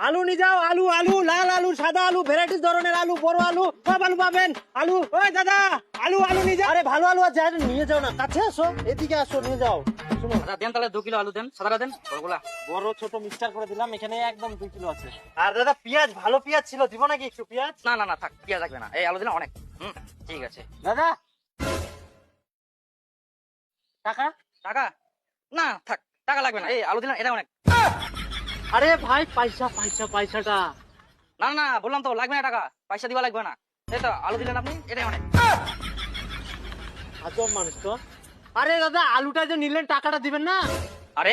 আলু নিয়ে যাও, আলু আলু লাল আলু, সাদা আলু, ভ্যারাইটিস ধরনের আলু, বড় আলু, সব আলু পাবেন। আলু, ওই দাদা, আলু আলু নিয়ে যাও। আরে ভালো আলু আছে, আরে নিয়ে যাও না, কাছে আসো, এদিকে আসো, নিয়ে যাও। শুনো, আচ্ছা দেন তাহলে 2 কিলো আলু দেন, সাদাটা দেন, বড়গুলা। বড় ছোট মিক্সচার করে দিলাম, এখানে একদম 2 কিলো আছে। আর দাদা পেঁয়াজ, ভালো পেঁয়াজ ছিল, দিব নাকি একটু পেঁয়াজ? না না না থাক, পেঁয়াজ লাগবে না, এই আলু দিলে অনেক। ঠিক আছে। দাদা টাকা? টাকা না থাক, টাকা লাগবে না, এই আলু দিলাম, এটা অনেক। আরে ভাই পয়সা পয়সা পয়সাটা। না না না, বললাম তো লাগবে না টাকা, পয়সা দিবা লাগবে না। এই তো আলু দিলেন আপনি, এটাই অনেক। আজব মানুষ তো। আরে দাদা আলুটা যে নিলেন টাকাটা দিবেন না? আরে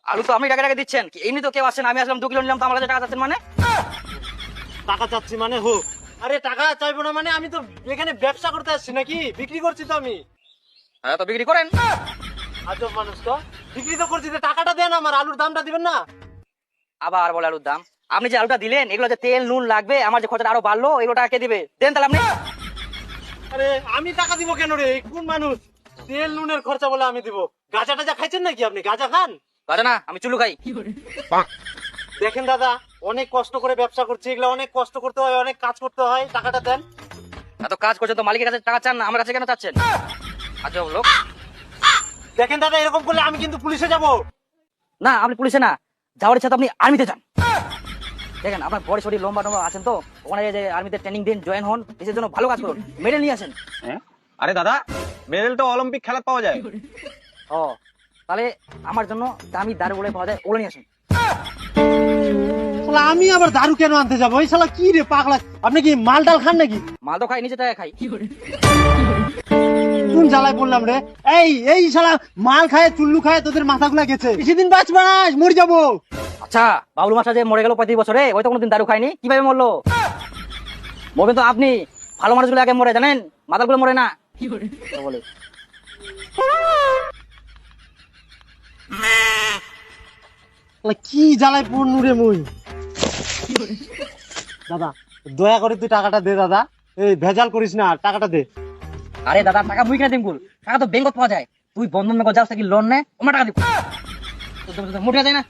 আলু তো আপনি টাকা টাকা দিচ্ছেন, কি এমনি তো কেউ আসেন, আমি আসলাম 2 কিলো নিলাম, তো আমার কাছে টাকা চাচ্ছেন মানে? টাকা চাচ্ছি মানে হোক। আরে টাকা চাইবো না মানে, আমি তো এখানে ব্যবসা করতে আসছি নাকি, বিক্রি করছি তো আমি। হ্যাঁ তো বিক্রি করেন। আজব মানুষ তো, বিক্রি তো করছি, তো টাকাটা দেন, আমার আলুর দামটা দিবেন না? আবার বলে আলুর দাম। আপনি যে আলুটা দিলেন, এগুলো যে তেল নুন লাগবে, আমার যে খরচা আরো বাড়লো, এগুলো টাকা কে দিবে? দেন তাহলে আপনি। আরে আমি টাকা দিব কেন রে, কোন মানুষ তেল নুনের খরচা বলে আমি দিব? গাঁজা টাজা খাইছেন নাকি আপনি? গাঁজা খান? বাজা না, আমি চুলু খাই। দেখেন দাদা, অনেক কষ্ট করে ব্যবসা করছি, এগুলো অনেক কষ্ট করতে হয়, অনেক কাজ করতে হয়, টাকাটা দেন। এত কাজ করছেন তো মালিকের কাছে টাকা চান না, আমার কাছে কেন চাচ্ছেন? আচ্ছা লোক। দেখেন দাদা, এরকম করলে আমি কিন্তু পুলিশে যাব। না আপনি পুলিশে না, যাওয়ার ইচ্ছা তো আপনি আর্মিতে যান। দেখেন আপনার বড় শরীর লম্বা টম্বা আছেন, তো ওখানে যে আর্মিতে ট্রেনিং দিন, জয়েন হন, দেশের জন্য ভালো কাজ করুন, মেডেল নিয়ে আসেন। আরে দাদা, মেডেল তো অলিম্পিক খেলা পাওয়া যায়। ও তাহলে আমার জন্য দামি দারু বলে পাওয়া যায়, ওগুলো নিয়ে আসেন। শালা আমি আবার দারু কেন আনতে যাবো? এই শালা কি রে পাগলা, আপনি কি মাল ডাল খান নাকি? মাল তো খাই, নিজে টাকা খাই। কোন জ্বালায় বললাম রে? এই শালা মাল খায় চুল্লু খায় তোদের মাথাগুলা গেছে, বেশিদিন বাঁচবা না, মরে যাবো। আচ্ছা বাবলু মাস্টার যে মরে গেল 35 বছরে, ওই তো কোনোদিন দারু খায়নি, কিভাবে মরলো? মরবেন তো আপনি, ভালো মানুষগুলো আগে মরে, জানেন, মাতালগুলো মরে না। তো বলে শালা কি জ্বালায় পড়নু রে মুই। দাদা দয়া করে তুই টাকাটা দে দাদা, এই ভেজাল করিস না, টাকাটা দে। আরে দাদা টাকা মুই কেন দিম? টাকা তো ব্যাংকত পাওয়া যায়, তুই বন্ধন ব্যাংক যাস কি লোন নে, আমার টাকা দিব, মোটা যায় না।